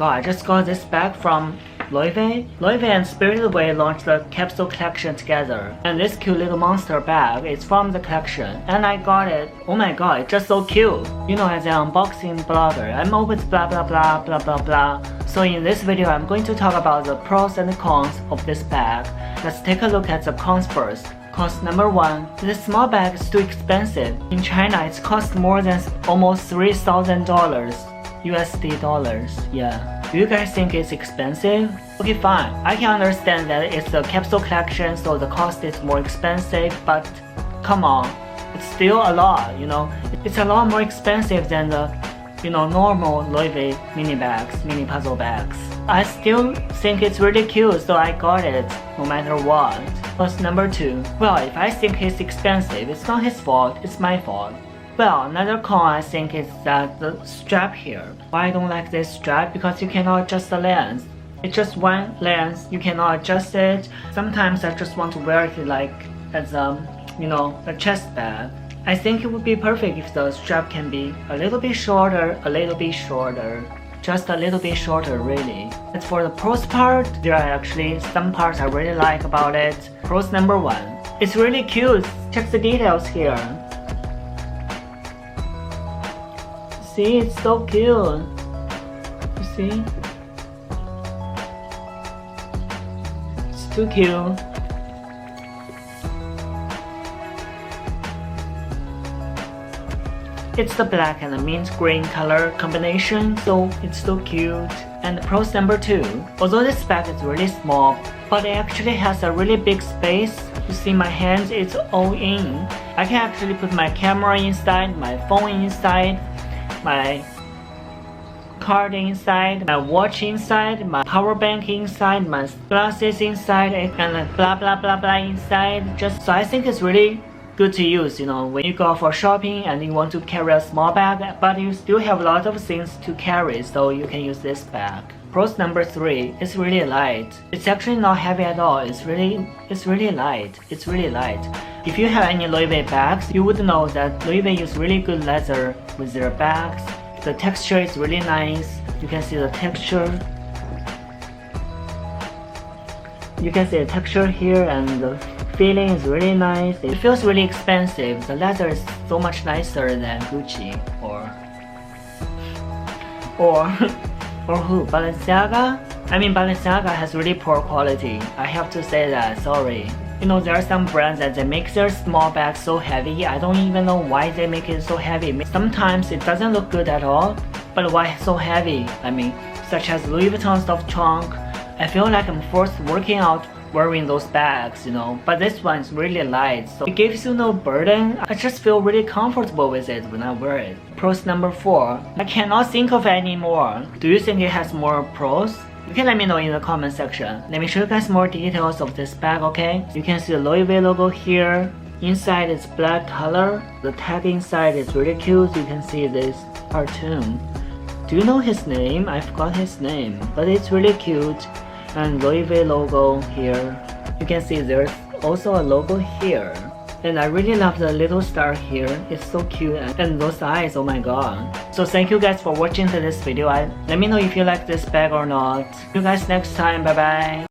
god, I just got this bag from Loewe. Loewe and Spirited Away launched the Capsule collection together. And this cute little monster bag is from the collection. And I got it. Oh my god, it's just so cute. You know, as an unboxing blogger, I'm always blah blah blah blah blah blah. So in this video, I'm going to talk about the pros and cons of this bag. Let's take a look at the cons first. Cost number 1. This small bag is too expensive. In China, it's cost more than almost $3,000 USD dollars. Yeah. Do you guys think it's expensive? Okay, fine. I can understand that it's a capsule collection, so the cost is more expensive, but come on. It's still a lot, you know. It's a lot more expensive than the, normal Loewe mini bags, mini puzzle bags. I still think it's really cute, so I got it, no matter what. Plus number 2. Well, if I think it's expensive, it's not his fault, it's my fault. Well, another con I think is that the strap here. Why I don't like this strap? Because you cannot adjust the length. It's just one length, you cannot adjust it. Sometimes I just want to wear it like as a chest bag. I think it would be perfect if the strap can be a little bit shorter, just a little bit shorter really. As for the pros part, there are actually some parts I really like about it. Pros number 1. It's really cute. Check the details here. See, it's so cute. You see? It's too cute. It's the black and the mint green color combination, so it's so cute. And pros number 2. Although this bag is really small, but it actually has a really big space. You see my hands, it's all in. I can actually put my camera inside, my phone inside, my card inside, my watch inside, my power bank inside, my glasses inside, and blah blah blah blah inside. Just so I think it's really good to use, when you go for shopping and you want to carry a small bag, but you still have a lot of things to carry, so you can use this bag. Pros number 3, it's really light. It's actually not heavy at all. It's really light. It's really light. If you have any Loewe bags, you would know that Loewe use really good leather with their bags. The texture is really nice. You can see the texture. You can see the texture here, and the feeling is really nice. It feels really expensive. The leather is so much nicer than Gucci or who? Balenciaga? I mean, Balenciaga has really poor quality. I have to say that, sorry. There are some brands that they make their small bags so heavy. I don't even know why they make it so heavy. Sometimes it doesn't look good at all, but why so heavy? I mean, such as Louis Vuitton stuffed trunk. I feel like I'm forced working out wearing those bags, but this one is really light, so it gives you no burden. I just feel really comfortable with it when I wear it. Pros number 4. I cannot think of any more. Do you think it has more pros? You can let me know in the comment section. Let me show you guys more details of this bag, okay? You can see the Loewe logo here. Inside is black color. The tag inside is really cute. You can see this cartoon. Do you know his name? I forgot his name, but it's really cute. And Loewe logo here. You can see there's also a logo here. And I really love the little star here. It's so cute, and those eyes, oh my god. So thank you guys for watching this video. Let me know if you like this bag or not. See you guys next time. Bye bye.